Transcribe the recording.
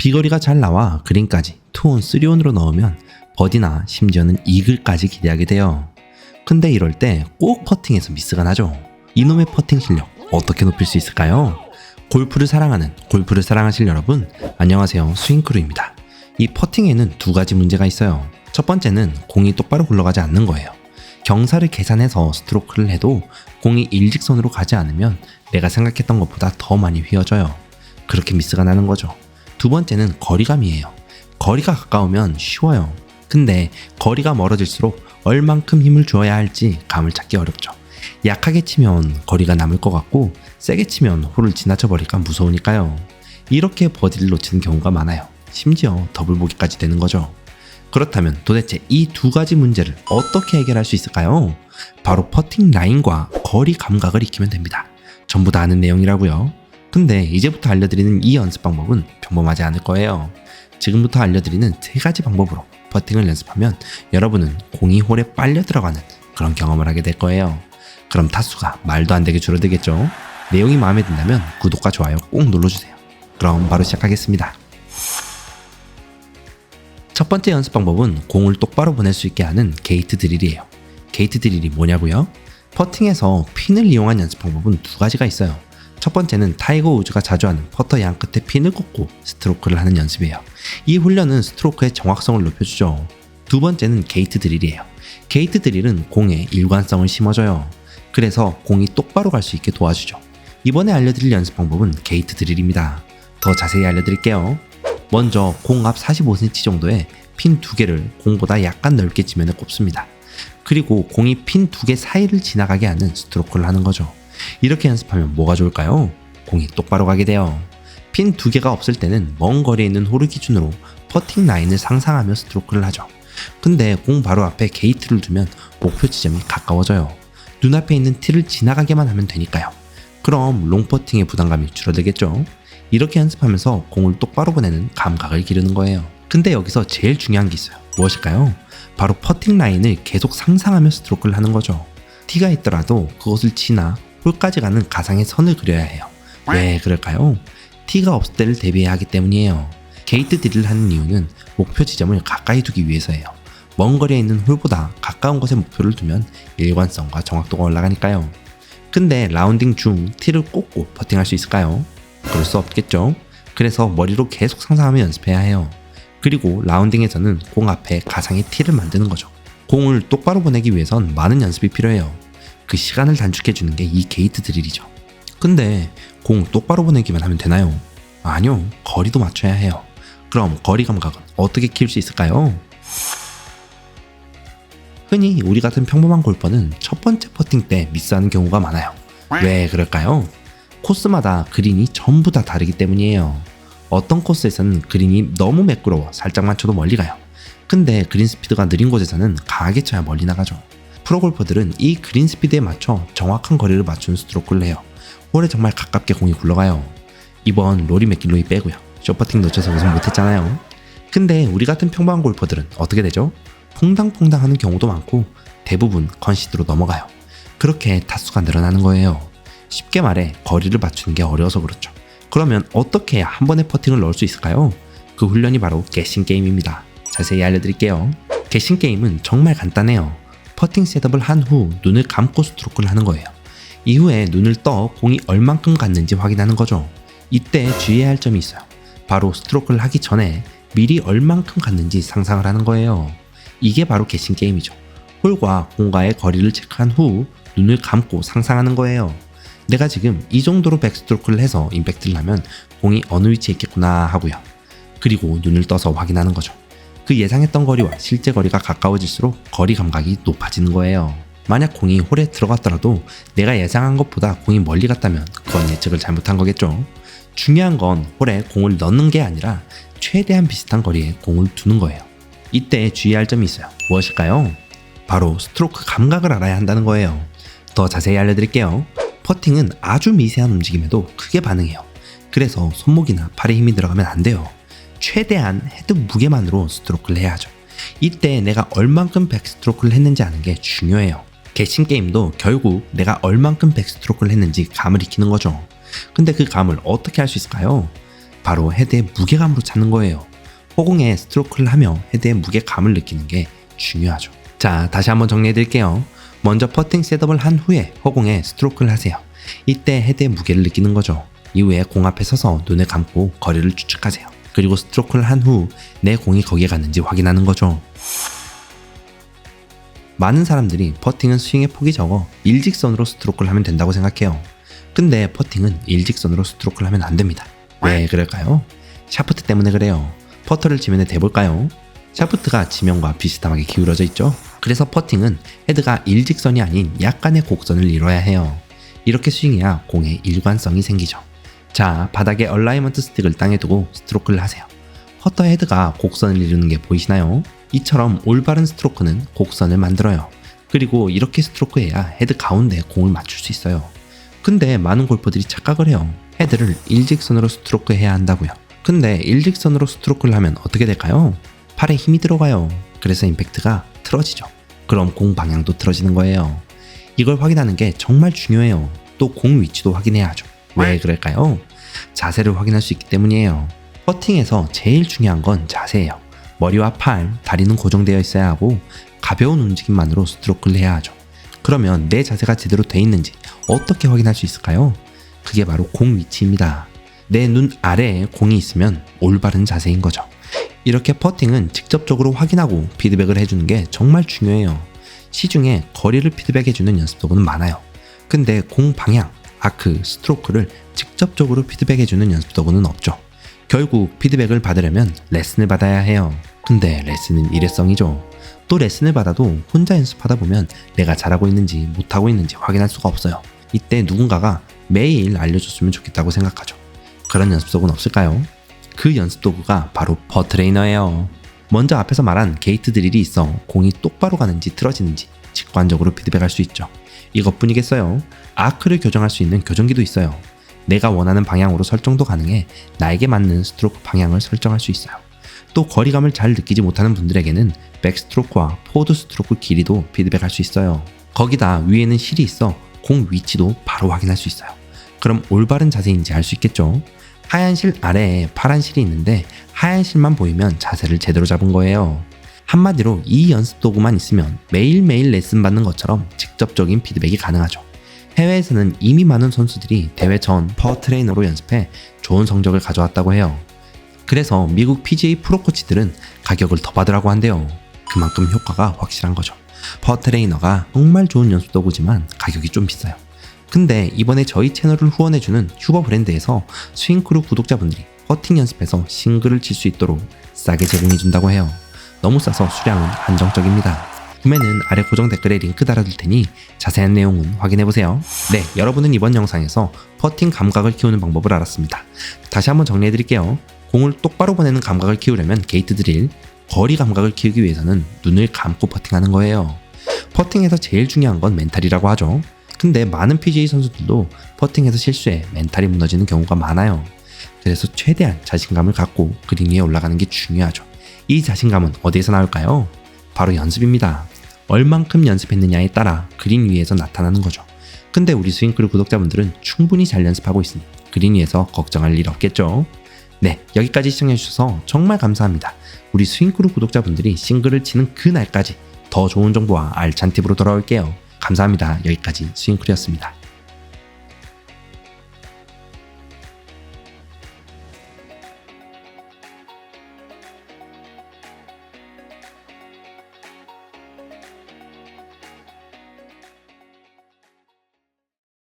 비거리가 잘 나와 그린까지 2온 3온으로 넣으면 버디나 심지어는 이글까지 기대하게 돼요. 근데 이럴 때 꼭 퍼팅에서 미스가 나죠. 이놈의 퍼팅 실력 어떻게 높일 수 있을까요? 골프를 사랑하는 골프를 사랑하실 여러분, 안녕하세요. 스윙크루입니다. 이 퍼팅에는 두 가지 문제가 있어요. 첫 번째는 공이 똑바로 굴러가지 않는 거예요. 경사를 계산해서 스트로크를 해도 공이 일직선으로 가지 않으면 내가 생각했던 것보다 더 많이 휘어져요. 그렇게 미스가 나는 거죠. 두 번째는 거리감이에요. 거리가 가까우면 쉬워요. 근데 거리가 멀어질수록 얼만큼 힘을 줘야 할지 감을 찾기 어렵죠. 약하게 치면 거리가 남을 것 같고 세게 치면 홀을 지나쳐 버릴까 무서우니까요. 이렇게 버디를 놓치는 경우가 많아요. 심지어 더블 보기까지 되는 거죠. 그렇다면 도대체 이 두 가지 문제를 어떻게 해결할 수 있을까요? 바로 퍼팅 라인과 거리 감각을 익히면 됩니다. 전부 다 아는 내용이라고요. 근데 이제부터 알려드리는 이 연습 방법은 평범하지 않을 거예요. 지금부터 알려드리는 세 가지 방법으로 퍼팅을 연습하면 여러분은 공이 홀에 빨려 들어가는 그런 경험을 하게 될 거예요. 그럼 타수가 말도 안 되게 줄어들겠죠? 내용이 마음에 든다면 구독과 좋아요 꼭 눌러주세요. 그럼 바로 시작하겠습니다. 첫 번째 연습 방법은 공을 똑바로 보낼 수 있게 하는 게이트 드릴이에요. 게이트 드릴이 뭐냐고요? 퍼팅에서 핀을 이용한 연습 방법은 두 가지가 있어요. 첫 번째는 타이거 우즈가 자주 하는 퍼터 양 끝에 핀을 꽂고 스트로크를 하는 연습이에요. 이 훈련은 스트로크의 정확성을 높여주죠. 두 번째는 게이트 드릴이에요. 게이트 드릴은 공에 일관성을 심어줘요. 그래서 공이 똑바로 갈 수 있게 도와주죠. 이번에 알려드릴 연습 방법은 게이트 드릴입니다. 더 자세히 알려드릴게요. 먼저 공 앞 45cm 정도의 핀 두 개를 공보다 약간 넓게 지면에 꼽습니다. 그리고 공이 핀 두 개 사이를 지나가게 하는 스트로크를 하는 거죠. 이렇게 연습하면 뭐가 좋을까요? 공이 똑바로 가게 돼요. 핀 두 개가 없을 때는 먼 거리에 있는 홀을 기준으로 퍼팅 라인을 상상하며 스트로크를 하죠. 근데 공 바로 앞에 게이트를 두면 목표 지점이 가까워져요. 눈앞에 있는 티를 지나가게만 하면 되니까요. 그럼 롱퍼팅의 부담감이 줄어들겠죠? 이렇게 연습하면서 공을 똑바로 보내는 감각을 기르는 거예요. 근데 여기서 제일 중요한 게 있어요. 무엇일까요? 바로 퍼팅 라인을 계속 상상하며 스트로크를 하는 거죠. 티가 있더라도 그것을 지나 홀까지 가는 가상의 선을 그려야 해요. 왜 그럴까요? 티가 없을 때를 대비해야 하기 때문이에요. 게이트 드릴을 하는 이유는 목표 지점을 가까이 두기 위해서예요. 먼 거리에 있는 홀보다 가까운 곳에 목표를 두면 일관성과 정확도가 올라가니까요. 근데 라운딩 중 티를 꽂고 퍼팅할 수 있을까요? 그럴 수 없겠죠. 그래서 머리로 계속 상상하며 연습해야 해요. 그리고 라운딩에서는 공 앞에 가상의 티를 만드는 거죠. 공을 똑바로 보내기 위해선 많은 연습이 필요해요. 그 시간을 단축해주는 게 이 게이트 드릴이죠. 근데 공 똑바로 보내기만 하면 되나요? 아니요, 거리도 맞춰야 해요. 그럼 거리 감각은 어떻게 키울 수 있을까요? 흔히 우리 같은 평범한 골퍼는 첫 번째 퍼팅 때 미스하는 경우가 많아요. 왜 그럴까요? 코스마다 그린이 전부 다 다르기 때문이에요. 어떤 코스에서는 그린이 너무 매끄러워 살짝만 쳐도 멀리 가요. 근데 그린 스피드가 느린 곳에서는 강하게 쳐야 멀리 나가죠. 프로골퍼들은 이 그린 스피드에 맞춰 정확한 거리를 맞추는 스트로크를 해요. 홀에 정말 가깝게 공이 굴러가요. 이번 로리 맥길로이 빼고요. 쇼퍼팅 놓쳐서 우승 못했잖아요. 근데 우리 같은 평범한 골퍼들은 어떻게 되죠? 퐁당퐁당 하는 경우도 많고 대부분 컨시드로 넘어가요. 그렇게 타수가 늘어나는 거예요. 쉽게 말해 거리를 맞추는 게 어려워서 그렇죠. 그러면 어떻게 해야 한 번에 퍼팅을 넣을 수 있을까요? 그 훈련이 바로 게싱 게임입니다. 자세히 알려드릴게요. 게싱 게임은 정말 간단해요. 퍼팅 셋업을 한 후 눈을 감고 스트로크를 하는 거예요. 이후에 눈을 떠 공이 얼만큼 갔는지 확인하는 거죠. 이때 주의해야 할 점이 있어요. 바로 스트로크를 하기 전에 미리 얼만큼 갔는지 상상을 하는 거예요. 이게 바로 게싱 게임이죠. 홀과 공과의 거리를 체크한 후 눈을 감고 상상하는 거예요. 내가 지금 이 정도로 백스트로크를 해서 임팩트를 하면 공이 어느 위치에 있겠구나 하고요. 그리고 눈을 떠서 확인하는 거죠. 그 예상했던 거리와 실제 거리가 가까워질수록 거리 감각이 높아지는 거예요. 만약 공이 홀에 들어갔더라도 내가 예상한 것보다 공이 멀리 갔다면 그건 예측을 잘못한 거겠죠. 중요한 건 홀에 공을 넣는 게 아니라 최대한 비슷한 거리에 공을 두는 거예요. 이때 주의할 점이 있어요. 무엇일까요? 바로 스트로크 감각을 알아야 한다는 거예요. 더 자세히 알려드릴게요. 퍼팅은 아주 미세한 움직임에도 크게 반응해요. 그래서 손목이나 팔에 힘이 들어가면 안 돼요. 최대한 헤드 무게만으로 스트로크를 해야 하죠. 이때 내가 얼만큼 백스트로크를 했는지 아는 게 중요해요. 게싱 게임도 결국 내가 얼만큼 백스트로크를 했는지 감을 익히는 거죠. 근데 그 감을 어떻게 할 수 있을까요? 바로 헤드의 무게감으로 찾는 거예요. 허공에 스트로크를 하며 헤드의 무게감을 느끼는 게 중요하죠. 자, 다시 한번 정리해 드릴게요. 먼저 퍼팅 셋업을 한 후에 허공에 스트로크를 하세요. 이때 헤드의 무게를 느끼는 거죠. 이후에 공 앞에 서서 눈을 감고 거리를 추측하세요. 그리고 스트로크를 한 후 내 공이 거기에 갔는지 확인하는 거죠. 많은 사람들이 퍼팅은 스윙의 폭이 적어 일직선으로 스트로크를 하면 된다고 생각해요. 근데 퍼팅은 일직선으로 스트로크를 하면 안 됩니다. 왜 그럴까요? 샤프트 때문에 그래요. 퍼터를 지면에 대볼까요? 샤프트가 지면과 비스듬하게 기울어져 있죠. 그래서 퍼팅은 헤드가 일직선이 아닌 약간의 곡선을 이뤄야 해요. 이렇게 스윙해야 공에 일관성이 생기죠. 자, 바닥에 얼라이먼트 스틱을 땅에 두고 스트로크를 하세요. 퍼터 헤드가 곡선을 이루는 게 보이시나요? 이처럼 올바른 스트로크는 곡선을 만들어요. 그리고 이렇게 스트로크해야 헤드 가운데 공을 맞출 수 있어요. 근데 많은 골퍼들이 착각을 해요. 헤드를 일직선으로 스트로크해야 한다고요. 근데 일직선으로 스트로크를 하면 어떻게 될까요? 팔에 힘이 들어가요. 그래서 임팩트가 틀어지죠. 그럼 공 방향도 틀어지는 거예요. 이걸 확인하는 게 정말 중요해요. 또 공 위치도 확인해야 하죠. 왜 그럴까요? 자세를 확인할 수 있기 때문이에요. 퍼팅에서 제일 중요한 건 자세예요. 머리와 팔, 다리는 고정되어 있어야 하고 가벼운 움직임만으로 스트로크를 해야 하죠. 그러면 내 자세가 제대로 돼 있는지 어떻게 확인할 수 있을까요? 그게 바로 공 위치입니다. 내 눈 아래에 공이 있으면 올바른 자세인 거죠. 이렇게 퍼팅은 직접적으로 확인하고 피드백을 해주는 게 정말 중요해요. 시중에 거리를 피드백해주는 연습 도구는 많아요. 근데 공 방향, 아크, 스트로크를 직접적으로 피드백해주는 연습 도구는 없죠. 결국 피드백을 받으려면 레슨을 받아야 해요. 근데 레슨은 일회성이죠. 또 레슨을 받아도 혼자 연습하다 보면 내가 잘하고 있는지 못하고 있는지 확인할 수가 없어요. 이때 누군가가 매일 알려줬으면 좋겠다고 생각하죠. 그런 연습 도구는 없을까요? 그 연습 도구가 바로 퍼트레이너예요. 먼저 앞에서 말한 게이트 드릴이 있어 공이 똑바로 가는지 틀어지는지 직관적으로 피드백할 수 있죠. 이것뿐이겠어요? 아크를 교정할 수 있는 교정기도 있어요. 내가 원하는 방향으로 설정도 가능해 나에게 맞는 스트로크 방향을 설정할 수 있어요. 또 거리감을 잘 느끼지 못하는 분들에게는 백스트로크와 포드 스트로크 길이도 피드백할 수 있어요. 거기다 위에는 실이 있어 공 위치도 바로 확인할 수 있어요. 그럼 올바른 자세인지 알 수 있겠죠? 하얀 실 아래에 파란 실이 있는데 하얀 실만 보이면 자세를 제대로 잡은 거예요. 한마디로 이 연습 도구만 있으면 매일매일 레슨 받는 것처럼 직접적인 피드백이 가능하죠. 해외에서는 이미 많은 선수들이 대회 전 퍼트레이너로 연습해 좋은 성적을 가져왔다고 해요. 그래서 미국 PGA 프로 코치들은 가격을 더 받으라고 한대요. 그만큼 효과가 확실한 거죠. 퍼트레이너가 정말 좋은 연습 도구지만 가격이 좀 비싸요. 근데 이번에 저희 채널을 후원해주는 휴버 브랜드에서 스윙크루 구독자분들이 퍼팅 연습해서 싱글을 칠 수 있도록 싸게 제공해준다고 해요. 너무 싸서 수량은 한정적입니다. 구매는 아래 고정 댓글에 링크 달아둘 테니 자세한 내용은 확인해보세요. 네, 여러분은 이번 영상에서 퍼팅 감각을 키우는 방법을 알았습니다. 다시 한번 정리해드릴게요. 공을 똑바로 보내는 감각을 키우려면 게이트 드릴, 거리 감각을 키우기 위해서는 눈을 감고 퍼팅하는 거예요. 퍼팅에서 제일 중요한 건 멘탈이라고 하죠. 근데 많은 PGA 선수들도 퍼팅에서 실수해 멘탈이 무너지는 경우가 많아요. 그래서 최대한 자신감을 갖고 그린 위에 올라가는 게 중요하죠. 이 자신감은 어디에서 나올까요? 바로 연습입니다. 얼만큼 연습했느냐에 따라 그린 위에서 나타나는 거죠. 근데 우리 스윙크루 구독자분들은 충분히 잘 연습하고 있으니 그린 위에서 걱정할 일 없겠죠? 네, 여기까지 시청해주셔서 정말 감사합니다. 우리 스윙크루 구독자분들이 싱글을 치는 그날까지 더 좋은 정보와 알찬 팁으로 돌아올게요. 감사합니다. 여기까지 스윙크루였습니다.